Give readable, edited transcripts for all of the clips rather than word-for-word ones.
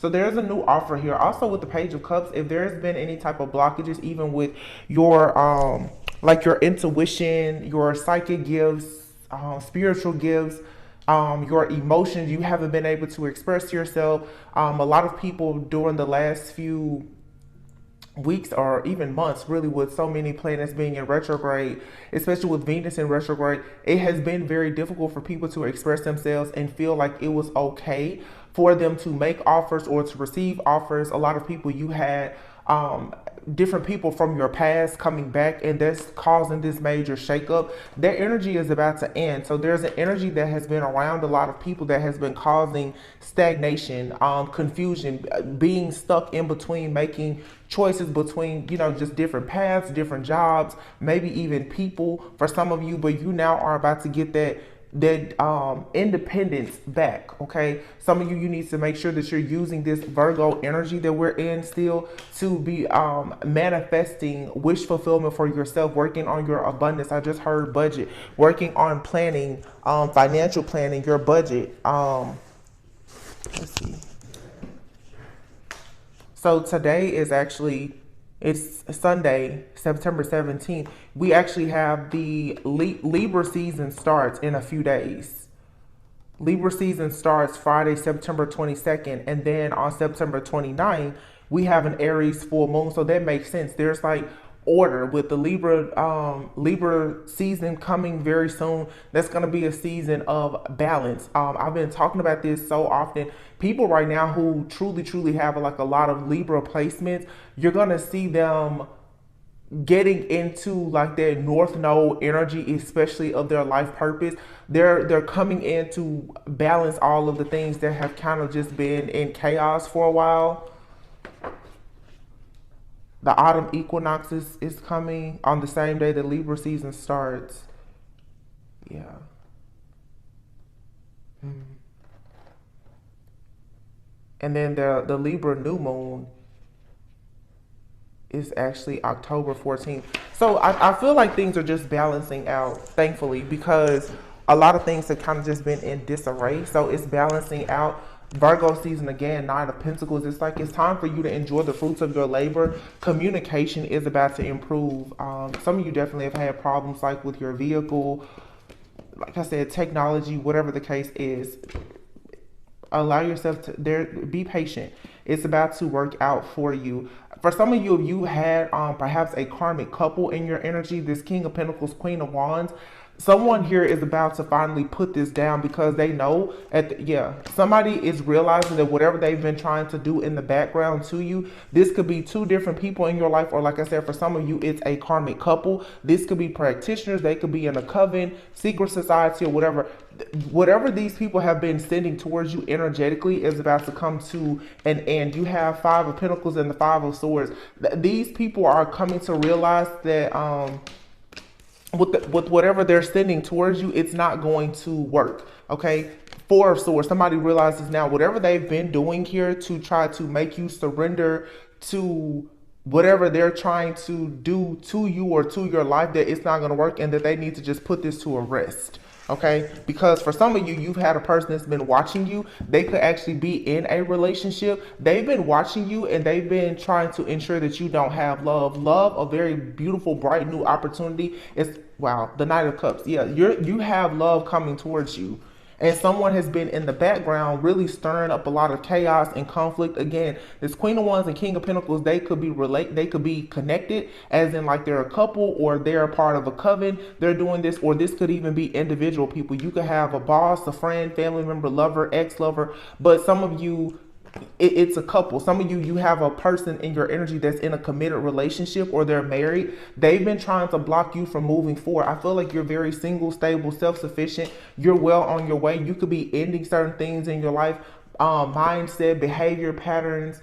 So there's a new offer here. Also with the Page of Cups, if there's been any type of blockages, even with your like your intuition, your psychic gifts, spiritual gifts, your emotions, you haven't been able to express yourself. A lot of people during the last few weeks or even months, really, with so many planets being in retrograde, especially with Venus in retrograde, it has been very difficult for people to express themselves and feel like it was okay for them to make offers or to receive offers. A lot of people, you had different people from your past coming back, and that's causing this major shakeup. Their energy is about to end. So there's an energy that has been around a lot of people that has been causing stagnation, confusion, being stuck in between, making choices between, just different paths, different jobs, maybe even people for some of you. But you now are about to get that independence back. Okay, some of you need to make sure that you're using this Virgo energy that we're in still to be manifesting wish fulfillment for yourself, working on your abundance. I just heard budget, working on planning, financial planning, your budget. Let's see. So today is actually, it's Sunday, September 17th. We actually have the Libra season starts in a few days. Libra season starts Friday, September 22nd. And then on September 29th, we have an Aries full moon. So that makes sense. There's like order with the Libra season coming very soon. That's going to be a season of balance. I've been talking about this so often. People right now who truly have like a lot of Libra placements, you're going to see them getting into like their North Node energy, especially of their life purpose. They're coming in to balance all of the things that have kind of just been in chaos for a while. The autumn equinox is coming on the same day the Libra season starts. Yeah. And then the Libra new moon is actually October 14th. So I feel like things are just balancing out, thankfully, because a lot of things have kind of just been in disarray. So it's balancing out. Virgo season again, Nine of Pentacles. It's like it's time for you to enjoy the fruits of your labor. Communication is about to improve. Some of you definitely have had problems like with your vehicle. Like I said, technology, whatever the case is. Allow yourself to be patient. It's about to work out for you. For some of you, if you had perhaps a karmic couple in your energy, this King of Pentacles, Queen of Wands, someone here is about to finally put this down because they know somebody is realizing that whatever they've been trying to do in the background to you, this could be two different people in your life, or like I said, for some of you, it's a karmic couple. This could be practitioners. They could be in a coven, secret society, or whatever. Whatever these people have been sending towards you energetically is about to come to an end. You have Five of Pentacles and the Five of Swords. These people are coming to realize that with whatever they're sending towards you, it's not going to work. Okay. Four of Swords. Somebody realizes now whatever they've been doing here to try to make you surrender to whatever they're trying to do to you or to your life, that it's not going to work, and that they need to just put this to a rest. Okay, because for some of you, you've had a person that's been watching you. They could actually be in a relationship. They've been watching you, and they've been trying to ensure that you don't have love. Love, a very beautiful, bright new opportunity. It's wow, the Knight of Cups. Yeah, you have love coming towards you. And someone has been in the background really stirring up a lot of chaos and conflict. Again, this Queen of Wands and King of Pentacles, they could be connected, as in like they're a couple or they're a part of a coven. They're doing this, or this could even be individual people. You could have a boss, a friend, family member, lover, ex-lover, but some of you, it's a couple. Some of you, you have a person in your energy that's in a committed relationship, or they're married. They've been trying to block you from moving forward. I feel like you're very single, stable, self-sufficient. You're well on your way. You could be ending certain things in your life, mindset, behavior patterns,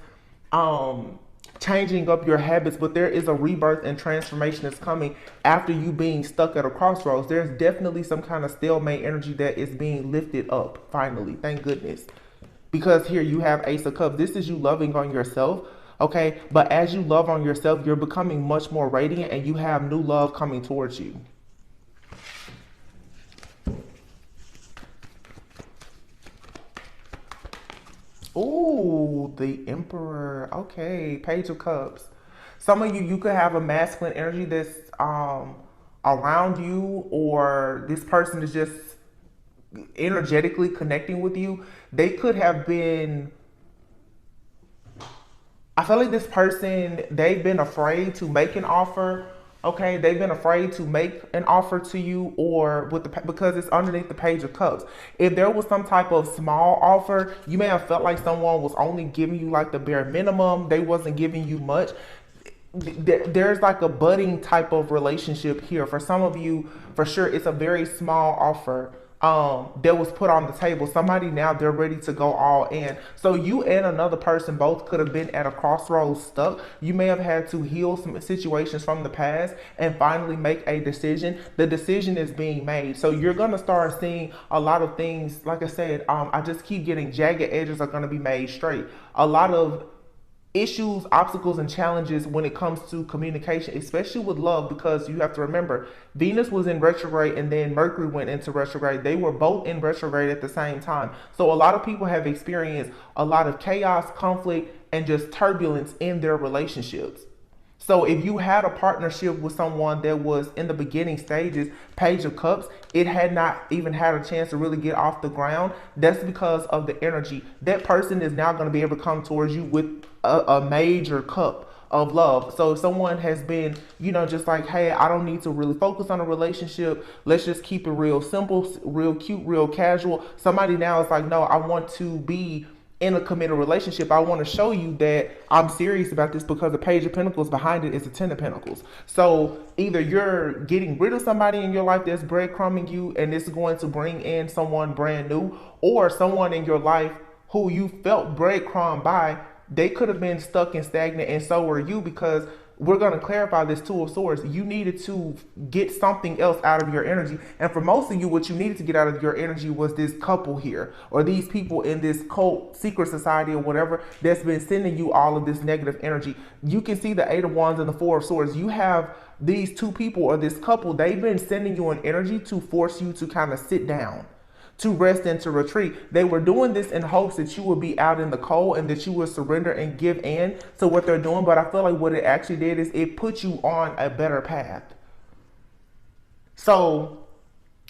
changing up your habits, but there is a rebirth and transformation that's coming after you being stuck at a crossroads. There's definitely some kind of stalemate energy that is being lifted up finally. Thank goodness. Because here you have Ace of Cups. This is you loving on yourself, okay? But as you love on yourself, you're becoming much more radiant, and you have new love coming towards you. Ooh, the Emperor. Okay, Page of Cups. Some of you, you could have a masculine energy that's around you, or this person is just energetically connecting with you. They could have been, I feel like this person, they've been afraid to make an offer. Okay, they've been afraid to make an offer to you, or with the because it's underneath the Page of Cups. If there was some type of small offer, you may have felt like someone was only giving you like the bare minimum. They wasn't giving you much. There's like a budding type of relationship here. For some of you, for sure, it's a very small offer that was put on the table. Somebody now, they're ready to go all in. So you and another person both could have been at a crossroads, stuck. You may have had to heal some situations from the past and finally make a decision. The decision is being made. So you're going to start seeing a lot of things. Like I said, I just keep getting jagged edges are going to be made straight. A lot of issues, obstacles, and challenges when it comes to communication, especially with love, because you have to remember Venus was in retrograde and then Mercury went into retrograde. They were both in retrograde at the same time. So a lot of people have experienced a lot of chaos, conflict, and just turbulence in their relationships. So if you had a partnership with someone that was in the beginning stages, Page of Cups, it had not even had a chance to really get off the ground. That's because of the energy. That person is now going to be able to come towards you with a major cup of love. So if someone has been, just like, hey, I don't need to really focus on a relationship. Let's just keep it real simple, real cute, real casual. Somebody now is like, no, I want to be in a committed relationship. I want to show you that I'm serious about this, because the Page of Pentacles behind it is the Ten of Pentacles. So either you're getting rid of somebody in your life that's breadcrumbing you and it's going to bring in someone brand new, or someone in your life who you felt breadcrumbed by, they could have been stuck and stagnant, and so were you, because we're going to clarify this Two of Swords. You needed to get something else out of your energy. And for most of you, what you needed to get out of your energy was this couple here, or these people in this cult, secret society, or whatever, that's been sending you all of this negative energy. You can see the Eight of Wands and the Four of Swords. You have these two people, or this couple, they've been sending you an energy to force you to kind of sit down, to rest and to retreat. They were doing this in hopes that you would be out in the cold and that you would surrender and give in to what they're doing. But I feel like what it actually did is it put you on a better path. So,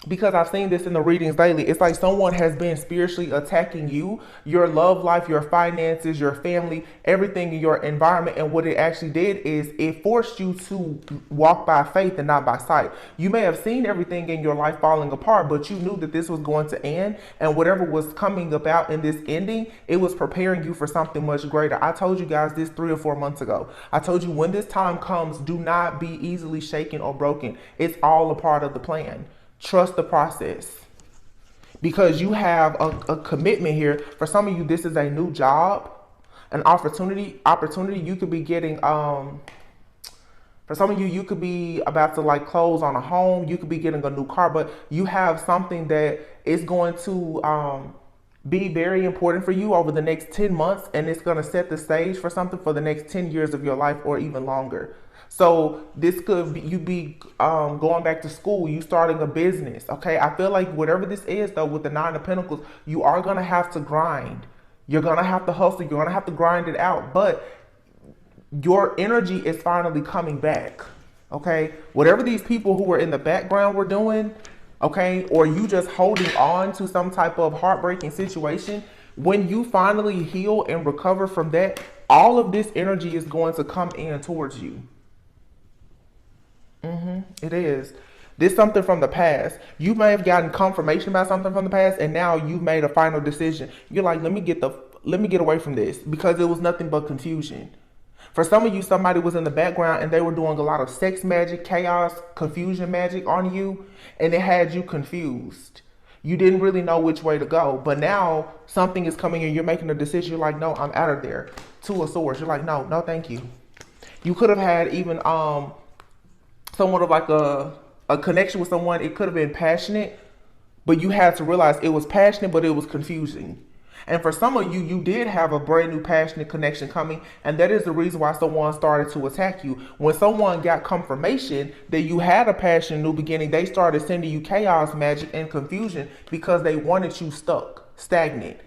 because I've seen this in the readings lately, it's like someone has been spiritually attacking you, your love life, your finances, your family, everything in your environment. And what it actually did is it forced you to walk by faith and not by sight. You may have seen everything in your life falling apart, but you knew that this was going to end. And whatever was coming about in this ending, it was preparing you for something much greater. I told you guys this 3 or 4 months ago. I told you, when this time comes, do not be easily shaken or broken. It's all a part of the plan. Trust the process, because you have a commitment here. For some of you, this is a new job, an opportunity. You could be getting, for some of you, you could be about to like close on a home. You could be getting a new car, but you have something that is going to be very important for you over the next 10 months. And it's going to set the stage for something for the next 10 years of your life, or even longer. So this could be, you be going back to school, you starting a business. Okay, I feel like whatever this is, though, with the Nine of Pentacles, you are going to have to grind. You're going to have to hustle. You're going to have to grind it out. But your energy is finally coming back. Okay, whatever these people who were in the background were doing, okay, or you just holding on to some type of heartbreaking situation, when you finally heal and recover from that, all of this energy is going to come in towards you. It is. This is something from the past. You may have gotten confirmation about something from the past, and now you've made a final decision. You're like, let me get away from this, because it was nothing but confusion. For some of you, somebody was in the background and they were doing a lot of sex magic, chaos, confusion magic on you, and it had you confused. You didn't really know which way to go, but now something is coming and you're making a decision. You're like, no, I'm out of there. Two of Swords. You're like, no, thank you. You could have had even somewhat of like a connection with someone. It could have been passionate, but you had to realize it was passionate, but it was confusing. And for some of you, you did have a brand new passionate connection coming, and that is the reason why someone started to attack you. When someone got confirmation that you had a passionate new beginning, they started sending you chaos magic and confusion because they wanted you stuck, stagnant.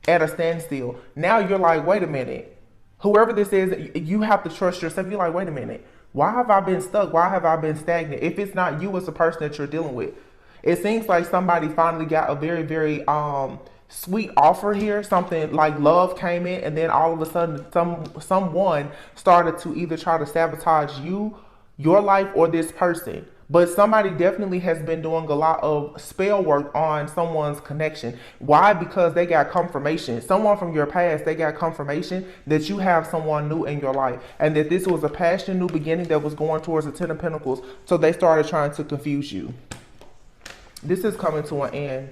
at a standstill. Now you're like, wait a minute. Whoever this is, you have to trust yourself. You're like, wait a minute. Why have I been stuck? Why have I been stagnant? If it's not you, it's the person that you're dealing with. It seems like somebody finally got a very, very sweet offer here. Something like love came in, and then all of a sudden, someone started to either try to sabotage you, your life, or this person. But somebody definitely has been doing a lot of spell work on someone's connection. Why? Because they got confirmation. Someone from your past, they got confirmation that you have someone new in your life, and that this was a past and new beginning that was going towards the Ten of Pentacles. So they started trying to confuse you. This is coming to an end.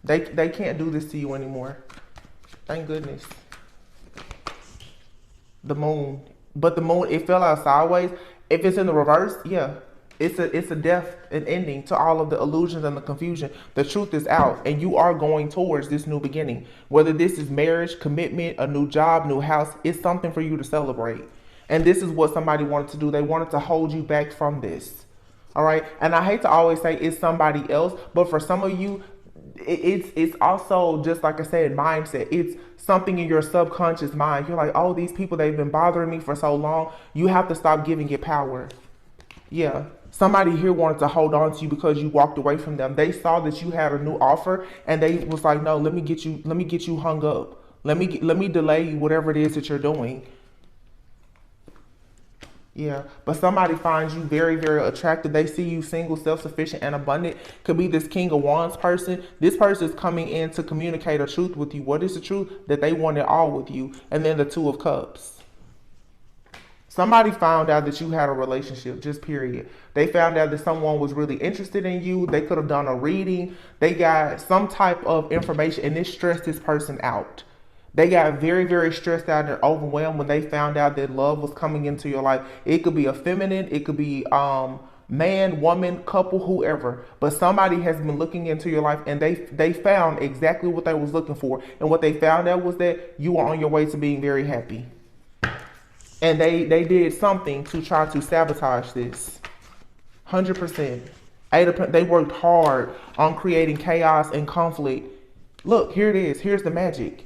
They can't do this to you anymore. Thank goodness. The moon. But the moon, it fell out sideways. If it's in the reverse, yeah. It's a death, an ending to all of the illusions and the confusion. The truth is out, and you are going towards this new beginning. Whether this is marriage, commitment, a new job, new house, it's something for you to celebrate. And this is what somebody wanted to do. They wanted to hold you back from this. All right. And I hate to always say it's somebody else, but for some of you, it's also, just like I said, mindset. It's something in your subconscious mind. You're like, oh, these people, they've been bothering me for so long. You have to stop giving it power. Yeah. Somebody here wanted to hold on to you because you walked away from them. They saw that you had a new offer, and they was like, no, let me get you hung up. Let me delay whatever it is that you're doing. Yeah, but somebody finds you very, very attractive. They see you single, self-sufficient, and abundant. Could be this King of Wands person. This person is coming in to communicate a truth with you. What is the truth? That they want it all with you. And then the Two of Cups. Somebody found out that you had a relationship, just period. They found out that someone was really interested in you. They could have done a reading. They got some type of information, and it stressed this person out. They got very, very stressed out and overwhelmed when they found out that love was coming into your life. It could be a feminine, it could be man, woman, couple, whoever. But somebody has been looking into your life, and they found exactly what they was looking for. And what they found out was that you are on your way to being very happy. And they did something to try to sabotage this. 100%. They worked hard on creating chaos and conflict. Look, here it is. Here's the magic.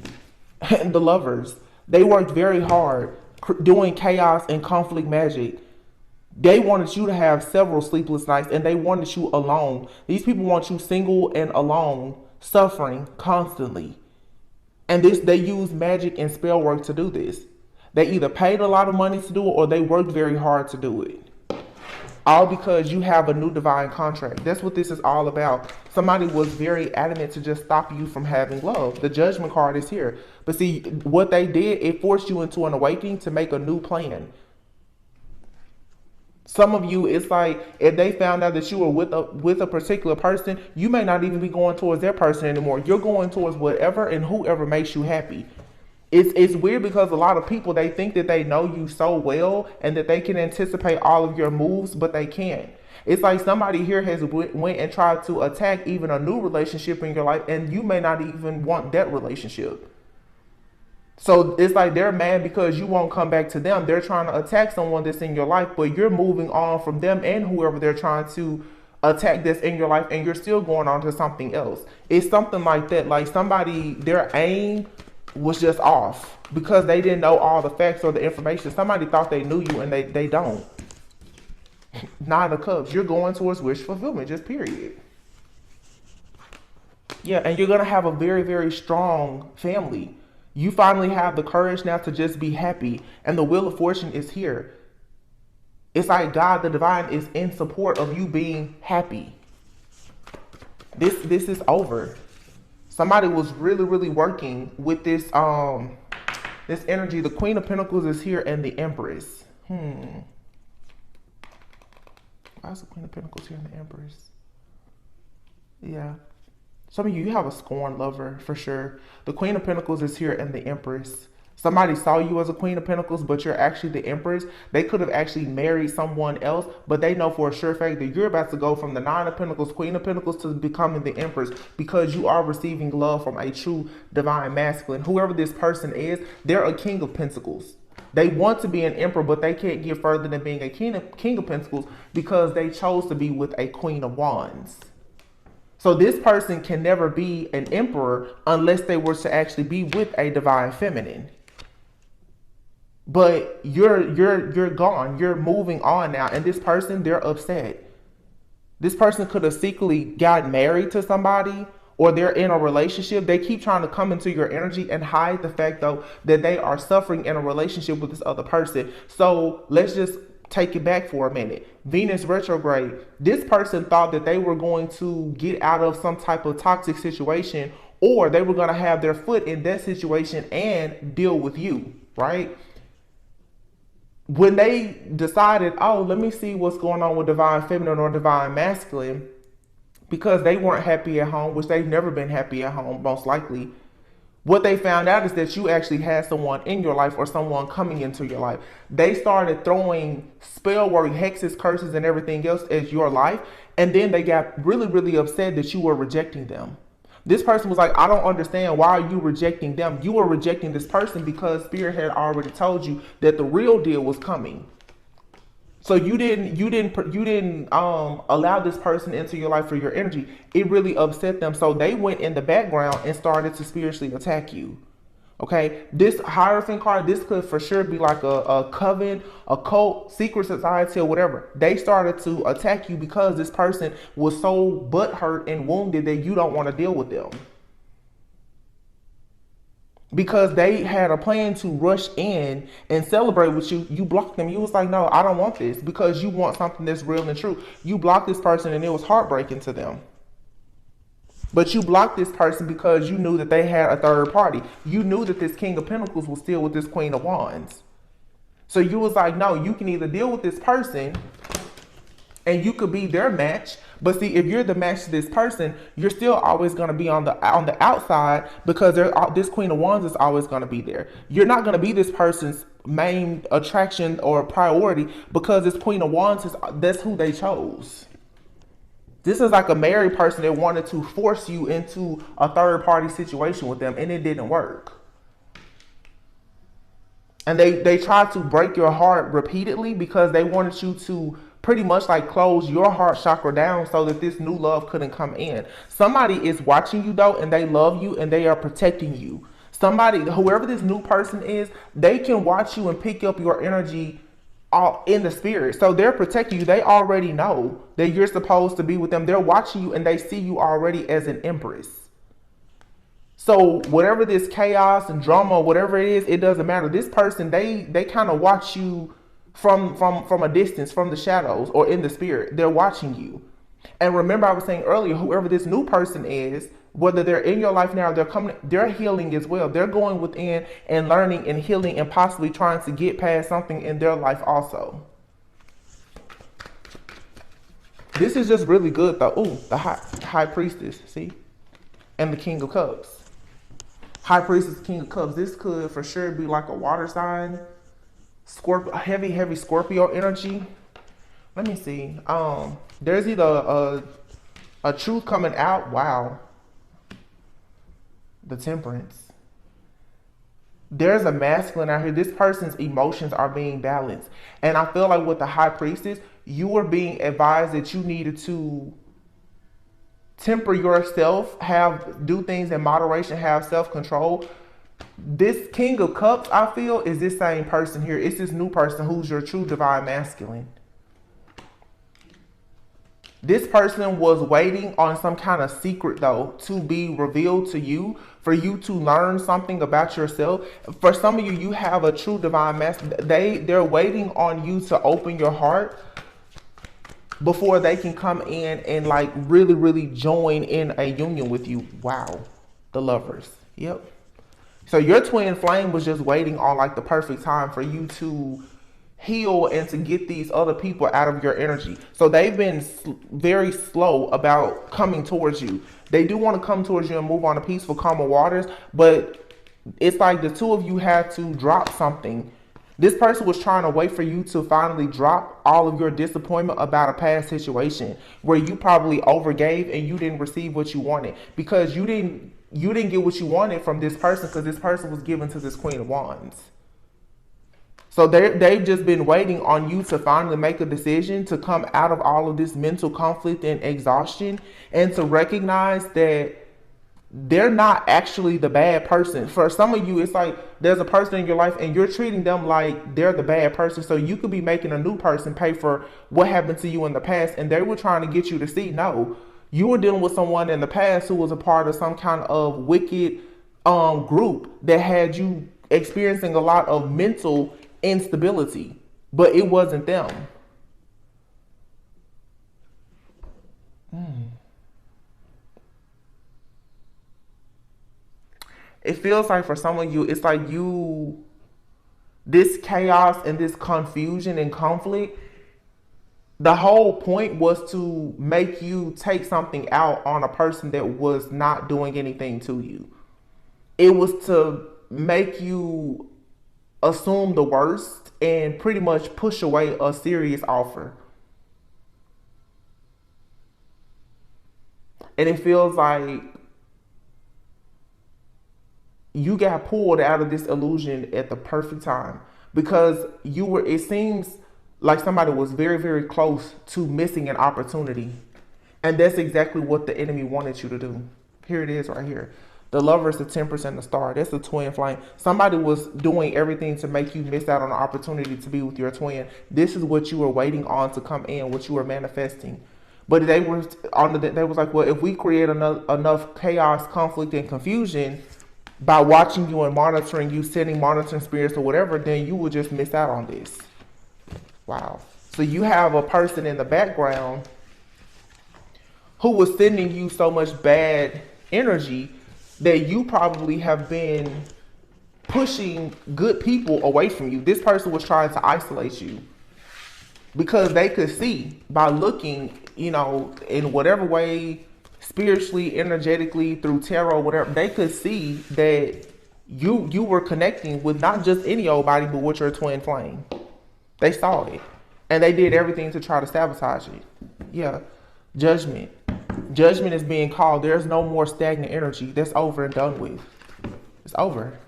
And the Lovers. They worked very hard doing chaos and conflict magic. They wanted you to have several sleepless nights, and they wanted you alone. These people want you single and alone, suffering constantly. And they use magic and spell work to do this. They either paid a lot of money to do it, or they worked very hard to do it. All because you have a new divine contract. That's what this is all about. Somebody was very adamant to just stop you from having love. The Judgment card is here. But see, what they did, it forced you into an awakening to make a new plan. Some of you, it's like if they found out that you were with a particular person, you may not even be going towards their person anymore. You're going towards whatever and whoever makes you happy. It's weird because a lot of people, they think that they know you so well and that they can anticipate all of your moves, but they can't. It's like somebody here has went and tried to attack even a new relationship in your life, and you may not even want that relationship. So it's like they're mad because you won't come back to them. They're trying to attack someone that's in your life, but you're moving on from them and whoever they're trying to attack that's in your life, and you're still going on to something else. It's something like that. Like somebody, their aim was just off because they didn't know all the facts or the information. Somebody thought they knew you, and they don't. Nine of Cups. You're going towards wish fulfillment, just period. Yeah, and you're going to have a very, very strong family. You finally have the courage now to just be happy, and the Wheel of Fortune is here. It's like God, the divine, is in support of you being happy. This is over. Somebody was really, really working with this this energy. The Queen of Pentacles is here, and the Empress. Why is the Queen of Pentacles here and the Empress? Yeah. Some of you have a scorn lover for sure. The Queen of Pentacles is here, and the Empress. Somebody saw you as a Queen of Pentacles, but you're actually the Empress. They could have actually married someone else, but they know for a sure fact that you're about to go from the Nine of Pentacles, Queen of Pentacles, to becoming the Empress, because you are receiving love from a true divine masculine. Whoever this person is, they're a King of Pentacles. They want to be an emperor, but they can't get further than being a king of Pentacles because they chose to be with a Queen of Wands. So this person can never be an emperor unless they were to actually be with a divine feminine. But you're gone. You're moving on now. And this person, they're upset. This person could have secretly gotten married to somebody, or they're in a relationship. They keep trying to come into your energy and hide the fact, though, that they are suffering in a relationship with this other person. So let's just take it back for a minute. Venus retrograde. This person thought that they were going to get out of some type of toxic situation, or they were going to have their foot in that situation and deal with you, right? When they decided, oh, let me see what's going on with divine feminine or divine masculine, because they weren't happy at home, which they've never been happy at home, most likely. What they found out is that you actually had someone in your life or someone coming into your life. They started throwing spell work, hexes, curses, and everything else as your life. And then they got really, really upset that you were rejecting them. This person was like, I don't understand. Why are you rejecting them? You were rejecting this person because Spirit had already told you that the real deal was coming. So you didn't allow this person into your life for your energy. It really upset them. So they went in the background and started to spiritually attack you. Okay, this Hierophant card, this could for sure be like a coven, a cult, secret society, or whatever. They started to attack you because this person was so butthurt and wounded that you don't want to deal with them. Because they had a plan to rush in and celebrate with you. You blocked them. You was like, no, I don't want this, because you want something that's real and true. You blocked this person and it was heartbreaking to them. But you blocked this person because you knew that they had a third party. You knew that this King of Pentacles was still with this Queen of Wands. So you was like, no, you can either deal with this person and you could be their match. But see, if you're the match to this person, you're still always going to be on the outside, because this Queen of Wands is always going to be there. You're not going to be this person's main attraction or priority, because this Queen of Wands that's who they chose. This is like a married person that wanted to force you into a third party situation with them, and it didn't work. And they tried to break your heart repeatedly because they wanted you to pretty much like close your heart chakra down so that this new love couldn't come in. Somebody is watching you though, and they love you and they are protecting you. Somebody, whoever this new person is, they can watch you and pick up your energy all in the spirit. So they're protecting you. They already know that you're supposed to be with them. They're watching you and they see you already as an empress. So whatever this chaos and drama, whatever it is, it doesn't matter. This person, they kind of watch you from a distance, from the shadows or in the spirit. They're watching you. And remember, I was saying earlier, whoever this new person is, whether they're in your life now, they're healing as well. They're going within and learning and healing and possibly trying to get past something in their life also. This is just really good though. Ooh, the high priestess, see? And the King of Cups. High priestess, King of Cups. This could for sure be like a water sign. Scorpio, heavy Scorpio energy. Let me see. There's either a truth coming out. Wow. The Temperance. There's a masculine out here. This person's emotions are being balanced. And I feel like with the High Priestess, you were being advised that you needed to temper yourself, do things in moderation, have self-control. This King of Cups, I feel, is this same person here. It's this new person who's your true divine masculine. This person was waiting on some kind of secret, though, to be revealed to you, for you to learn something about yourself. For some of you, you have a true divine masculine. They're waiting on you to open your heart before they can come in and like really, really join in a union with you. Wow. The Lovers. Yep. So your twin flame was just waiting on like the perfect time for you to heal and to get these other people out of your energy. So they've been very slow about coming towards you. They do want to come towards you and move on to peaceful, calmer waters, but it's like the two of you had to drop something. This person was trying to wait for you to finally drop all of your disappointment about a past situation where you probably overgave and you didn't receive what you wanted, because you didn't get what you wanted from this person, because this person was given to this Queen of Wands. So they've just been waiting on you to finally make a decision to come out of all of this mental conflict and exhaustion, and to recognize that they're not actually the bad person. For some of you, it's like there's a person in your life and you're treating them like they're the bad person. So you could be making a new person pay for what happened to you in the past. And they were trying to get you to see, no, you were dealing with someone in the past who was a part of some kind of wicked group that had you experiencing a lot of mental instability, but it wasn't them. It feels like for some of you, it's like this chaos and this confusion and conflict, the whole point was to make you take something out on a person that was not doing anything to you. It was to make you assume the worst and pretty much push away a serious offer. And it feels like you got pulled out of this illusion at the perfect time, because it seems like somebody was very, very close to missing an opportunity. And that's exactly what the enemy wanted you to do. Here it is right here. The Lover is the Temperance and the Star. That's the twin flame. Somebody was doing everything to make you miss out on the opportunity to be with your twin. This is what you were waiting on to come in, what you were manifesting. But they was like, well, if we create enough chaos, conflict, and confusion by watching you and monitoring you, sending monitoring spirits or whatever, then you will just miss out on this. Wow. So you have a person in the background who was sending you so much bad energy that you probably have been pushing good people away from you. This person was trying to isolate you because they could see by looking, in whatever way, spiritually, energetically, through tarot, whatever, they could see that you were connecting with not just any old body, but with your twin flame. They saw it. And they did everything to try to sabotage it. Yeah. Judgment. Judgment is being called. There's no more stagnant energy. That's over and done with. It's over.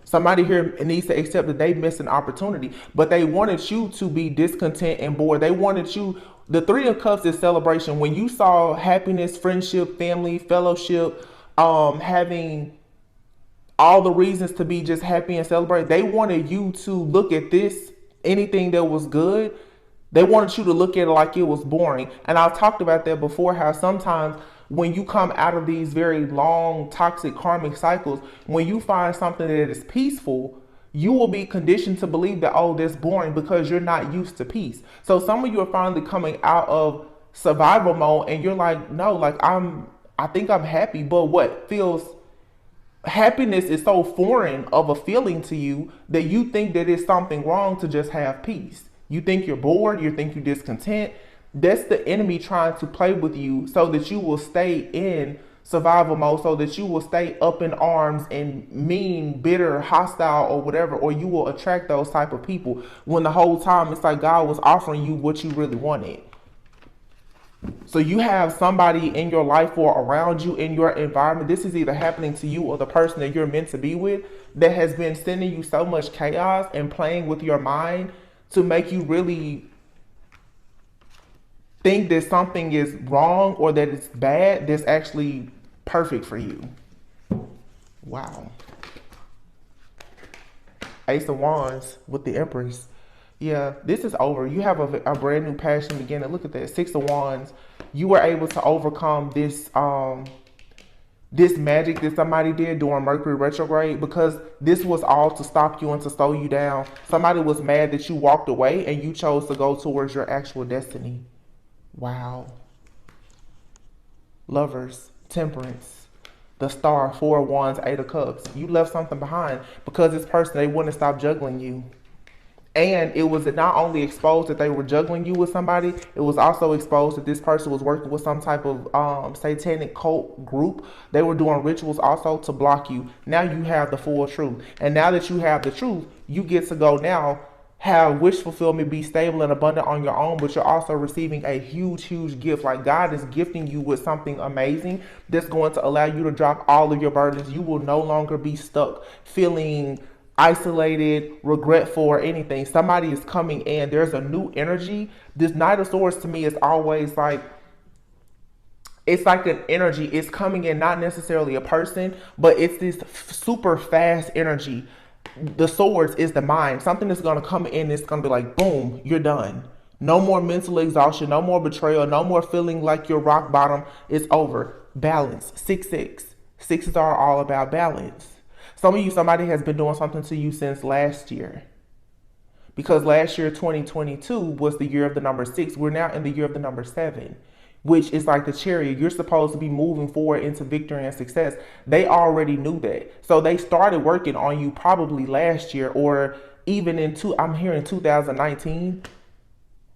Somebody here needs to accept that they missed an opportunity, but they wanted you to be discontent and bored. They wanted you. The Three of Cups is celebration. When you saw happiness, friendship, family, fellowship, having all the reasons to be just happy and celebrate, they wanted you to look at this, anything that was good, they wanted you to look at it like it was boring. And I've talked about that before, how sometimes when you come out of these very long, toxic, karmic cycles, when you find something that is peaceful, you will be conditioned to believe that, oh, that's boring, because you're not used to peace. So some of you are finally coming out of survival mode and you're like, no, like I think I'm happy, but what feels happiness is so foreign of a feeling to you that you think that it's something wrong to just have peace. You think you're bored, you think you're discontent. That's the enemy trying to play with you so that you will stay in survival mode, so that you will stay up in arms and mean, bitter, hostile, or whatever, or you will attract those type of people when the whole time it's like God was offering you what you really wanted. So you have somebody in your life or around you in your environment, this is either happening to you or the person that you're meant to be with, that has been sending you so much chaos and playing with your mind to make you really think that something is wrong or that it's bad that's actually perfect for you. Wow. Ace of Wands with the Empress. Yeah, this is over. You have a brand new passion beginning. Look at that. Six of Wands. You were able to overcome this this magic that somebody did during Mercury retrograde, because this was all to stop you and to slow you down. Somebody was mad that you walked away and you chose to go towards your actual destiny. Wow. Lovers, Temperance, the Star, Four of Wands, Eight of Cups. You left something behind because this person, they wouldn't stop juggling you. And it was not only exposed that they were juggling you with somebody, it was also exposed that this person was working with some type of satanic cult group. They were doing rituals also to block you. Now you have the full truth. And now that you have the truth, you get to go now have wish fulfillment, be stable and abundant on your own, but you're also receiving a huge, huge gift. Like God is gifting you with something amazing that's going to allow you to drop all of your burdens. You will no longer be stuck feeling isolated, regretful, or anything. Somebody is coming in. There's a new energy. This Knight of Swords to me is always like, it's like an energy. It's coming in, not necessarily a person, but it's this super fast energy. The swords is the mind. Something that's going to come in, it's going to be like, boom, you're done. No more mental exhaustion, no more betrayal, no more feeling like you're rock bottom. It's over. Balance. 6-6. Sixes are all about balance. Some of you, somebody has been doing something to you since last year. Because last year, 2022, was the year of the number 6. We're now in the year of the number 7, which is like the chariot. You're supposed to be moving forward into victory and success. They already knew that. So they started working on you probably last year, or even I'm hearing 2019.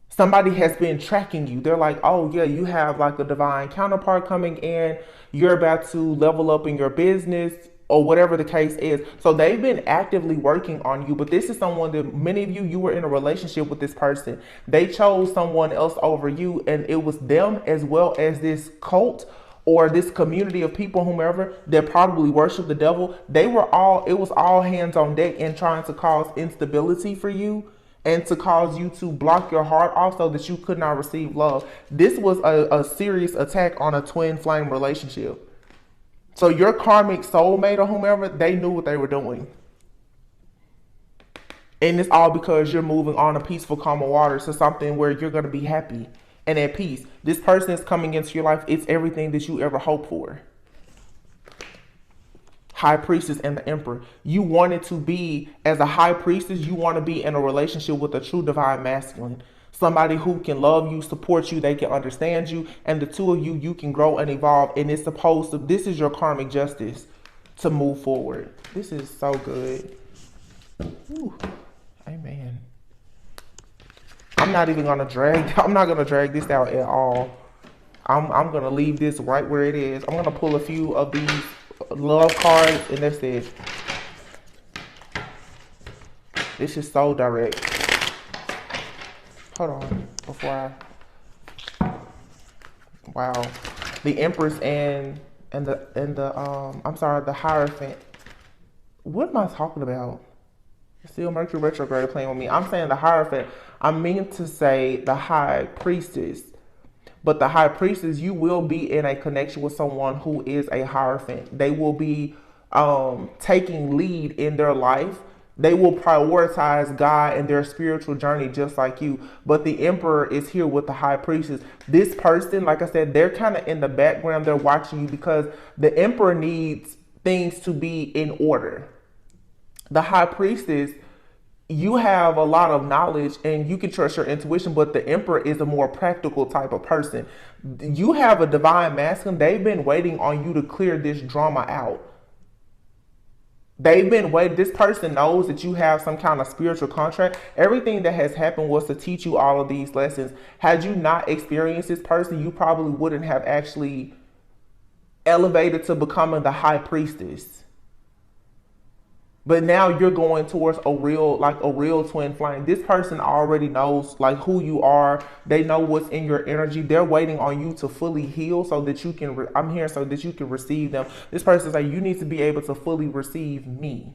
Somebody has been tracking you. They're like, oh yeah, you have like a divine counterpart coming in. You're about to level up in your business, or whatever the case is. So they've been actively working on you, but this is someone that many of you were in a relationship with this person. They chose someone else over you, and it was them as well as this cult or this community of people, whomever, that probably worship the devil. It was all hands on deck in trying to cause instability for you and to cause you to block your heart off so that you could not receive love. This was a serious attack on a twin flame relationship. So your karmic soulmate or whomever, they knew what they were doing. And it's all because you're moving on a peaceful, calm water to something where you're going to be happy and at peace. This person is coming into your life. It's everything that you ever hoped for. High Priestess and the Emperor. You wanted to be, as a High Priestess, you want to be in a relationship with a true divine masculine. Somebody who can love you, support you, they can understand you, and the two of you can grow and evolve. And it's supposed to, this is your karmic justice to move forward. This is so good. Ooh, amen. I'm not gonna drag this out at all. I'm gonna leave this right where it is. I'm gonna pull a few of these love cards, and that's it. This is so direct. Hold on, before wow, the Empress and the Hierophant. What am I talking about? Still Mercury retrograde playing with me. I'm saying the Hierophant. I mean to say the High Priestess. But the High Priestess, you will be in a connection with someone who is a Hierophant. They will be taking lead in their life. They will prioritize God and their spiritual journey just like you. But the Emperor is here with the High Priestess. This person, like I said, they're kind of in the background. They're watching you because the Emperor needs things to be in order. The High Priestess, you have a lot of knowledge and you can trust your intuition, but the Emperor is a more practical type of person. You have a divine masculine. They've been waiting on you to clear this drama out. They've been waiting. This person knows that you have some kind of spiritual contract. Everything that has happened was to teach you all of these lessons. Had you not experienced this person, you probably wouldn't have actually elevated to becoming the High Priestess. But now you're going towards a real twin flame. This person already knows like who you are. They know what's in your energy. They're waiting on you to fully heal so that you can, I'm here so that you can receive them. This person's like, you need to be able to fully receive me.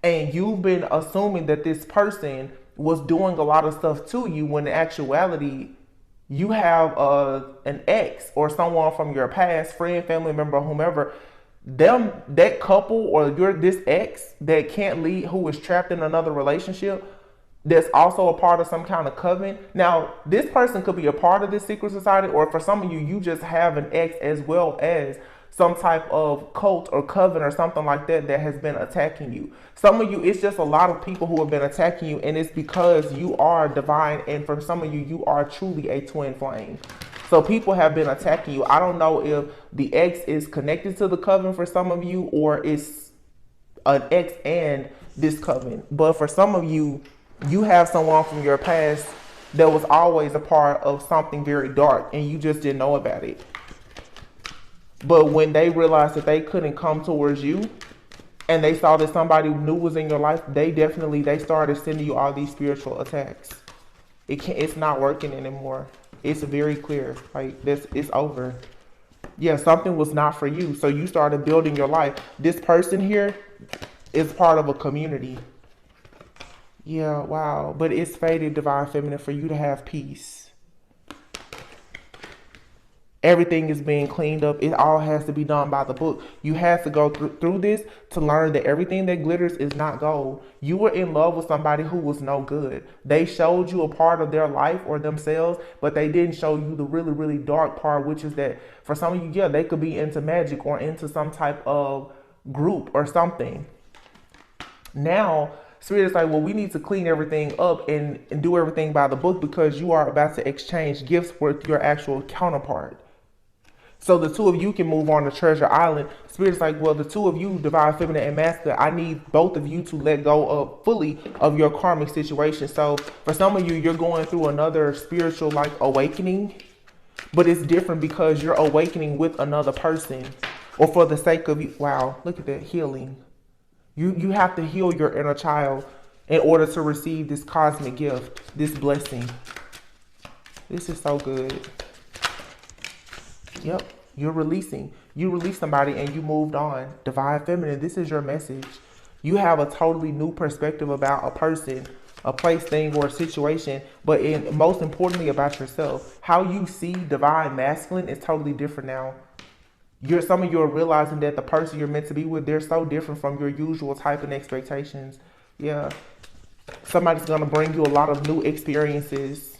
And you've been assuming that this person was doing a lot of stuff to you when in actuality, you have an ex or someone from your past, friend, family member, whomever, that couple or this ex that can't leave, who is trapped in another relationship, that's also a part of some kind of coven. Now, this person could be a part of this secret society, or for some of you, you just have an ex as well as some type of cult or coven or something like that that has been attacking you. Some of you, it's just a lot of people who have been attacking you, and it's because you are divine, and for some of you, you are truly a twin flame. So people have been attacking you. I don't know if the ex is connected to the coven for some of you, or it's an ex and this coven. But for some of you, you have someone from your past that was always a part of something very dark and you just didn't know about it. But when they realized that they couldn't come towards you and they saw that somebody new was in your life, they started sending you all these spiritual attacks. It's not working anymore. It's very clear. Like this, it's over. Yeah, something was not for you. So you started building your life. This person here, is part of a community. Yeah, wow. But it's fated, divine feminine, for you to have peace. Everything is being cleaned up. It all has to be done by the book. You have to go through this to learn that everything that glitters is not gold. You were in love with somebody who was no good. They showed you a part of their life or themselves, but they didn't show you the really, really dark part, which is that for some of you, yeah, they could be into magic or into some type of group or something. Now, Spirit is like, well, we need to clean everything up and do everything by the book, because you are about to exchange gifts with your actual counterpart. So the two of you can move on to Treasure Island. Spirit's like, well, the two of you, divine feminine and masculine, I need both of you to let go of fully of your karmic situation. So for some of you, you're going through another spiritual like awakening, but it's different because you're awakening with another person or for the sake of you. Wow, look at that healing. You have to heal your inner child in order to receive this cosmic gift, this blessing. This is so good. Yep, you're releasing. You release somebody and you moved on. Divine feminine, this is your message. You have a totally new perspective about a person, a place, thing, or a situation, but most importantly about yourself. How you see divine masculine is totally different now. Some of you are realizing that the person you're meant to be with, they're so different from your usual type and expectations. Yeah. Somebody's going to bring you a lot of new experiences.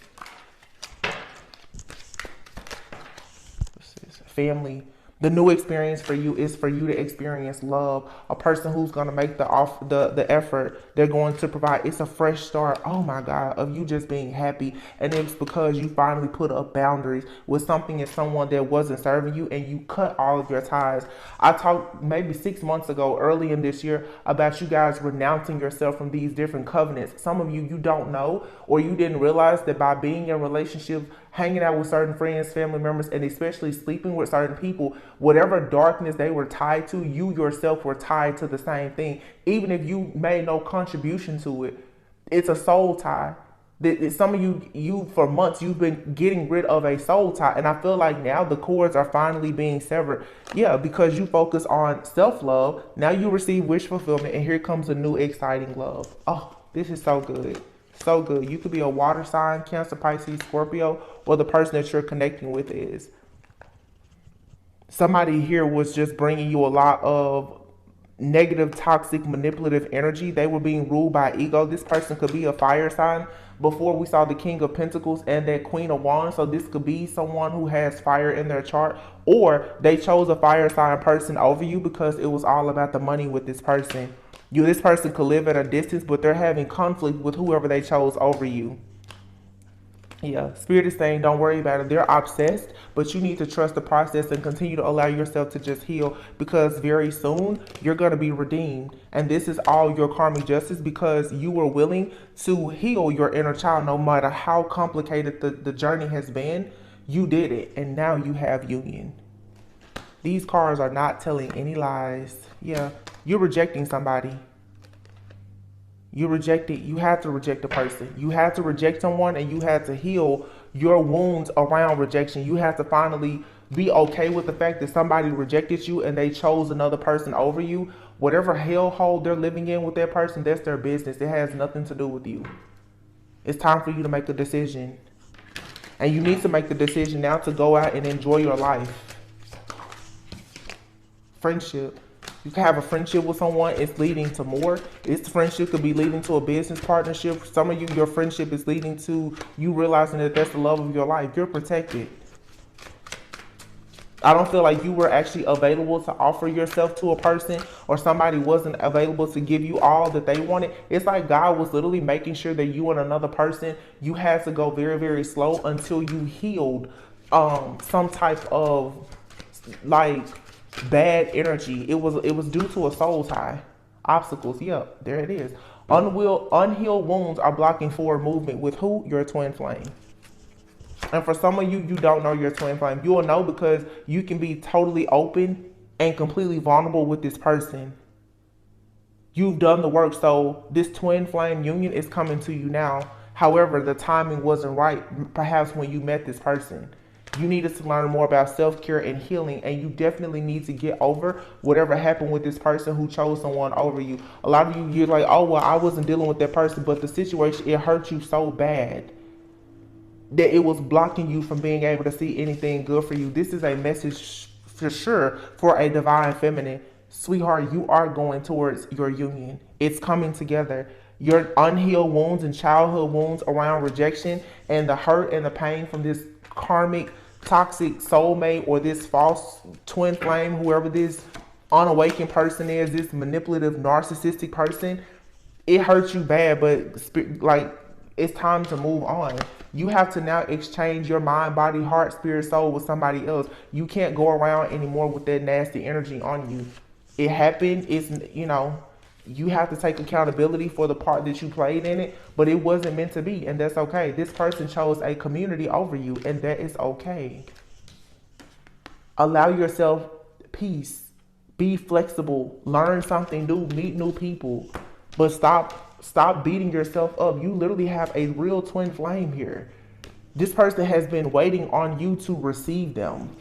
Family. The new experience for you is for you to experience love. A person who's going to make the effort. They're going to provide. It's a fresh start. Oh my God, of you just being happy. And it's because you finally put up boundaries with something and someone that wasn't serving you, and you cut all of your ties. I talked maybe 6 months ago, early in this year, about you guys renouncing yourself from these different covenants. Some of you don't know, or you didn't realize that by being in relationships, hanging out with certain friends, family members, and especially sleeping with certain people, whatever darkness they were tied to, you yourself were tied to the same thing. Even if you made no contribution to it, it's a soul tie. Some of you for months, you've been getting rid of a soul tie. And I feel like now the cords are finally being severed. Yeah, because you focus on self-love. Now you receive wish fulfillment, and here comes a new exciting love. Oh, this is so good. So good. You could be a water sign, Cancer, Pisces, Scorpio, or the person that you're connecting with is. Somebody here was just bringing you a lot of negative, toxic, manipulative energy. They were being ruled by ego. This person could be a fire sign. Before we saw the King of Pentacles and that Queen of Wands. So this could be someone who has fire in their chart, or they chose a fire sign person over you because it was all about the money with this person. This person could live at a distance, but they're having conflict with whoever they chose over you. Yeah, Spirit is saying don't worry about it. They're obsessed, but you need to trust the process and continue to allow yourself to just heal, because very soon you're going to be redeemed. And this is all your karmic justice, because you were willing to heal your inner child no matter how complicated the journey has been. You did it, and now you have union. These cards are not telling any lies. Yeah, you're rejecting somebody. You had to reject a person. You had to reject someone, and you had to heal your wounds around rejection. You had to finally be okay with the fact that somebody rejected you and they chose another person over you. Whatever hellhole they're living in with that person, that's their business. It has nothing to do with you. It's time for you to make a decision. And you need to make the decision now to go out and enjoy your life. Friendship. You can have a friendship with someone, it's leading to more. This friendship could be leading to a business partnership. Some of you, your friendship is leading to you realizing that that's the love of your life. You're protected. I don't feel like you were actually available to offer yourself to a person, or somebody wasn't available to give you all that they wanted. It's like God was literally making sure that you and another person, you had to go very, very slow until you healed some type of like bad energy. It was due to a soul tie. Obstacles. Yep, there it is. Unhealed wounds are blocking forward movement with who? Your twin flame. And for some of you, you don't know your twin flame. You will know because you can be totally open and completely vulnerable with this person. You've done the work, so this twin flame union is coming to you now. However, the timing wasn't right, perhaps when you met this person. You needed to learn more about self-care and healing, and you definitely need to get over whatever happened with this person who chose someone over you. A lot of you, you're like, oh, well, I wasn't dealing with that person, but the situation, it hurt you so bad that it was blocking you from being able to see anything good for you. This is a message for sure for a divine feminine. Sweetheart, you are going towards your union. It's coming together. Your unhealed wounds and childhood wounds around rejection and the hurt and the pain from this karmic, toxic soulmate or this false twin flame, whoever this unawakened person is, this manipulative, narcissistic person, it hurts you bad, but like, it's time to move on. You have to now exchange your mind, body, heart, spirit, soul with somebody else. You can't go around anymore with that nasty energy on you. It happened. It's, you have to take accountability for the part that you played in it, but it wasn't meant to be, and that's okay. This person chose a community over you, and that is okay. Allow yourself peace. Be flexible. Learn something new. Meet new people. But stop beating yourself up. You literally have a real twin flame here. This person has been waiting on you to receive them.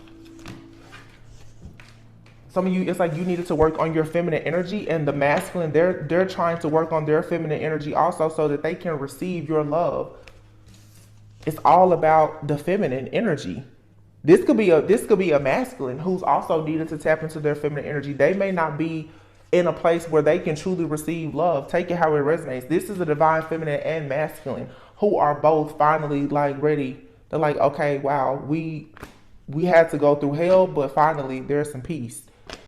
Some of you, it's like you needed to work on your feminine energy, and the masculine, they're trying to work on their feminine energy also so that they can receive your love. It's all about the feminine energy. This could be a masculine who's also needed to tap into their feminine energy. They may not be in a place where they can truly receive love. Take it how it resonates. This is a divine feminine and masculine who are both finally like ready. They're like, okay, wow, we had to go through hell, but finally there's some peace.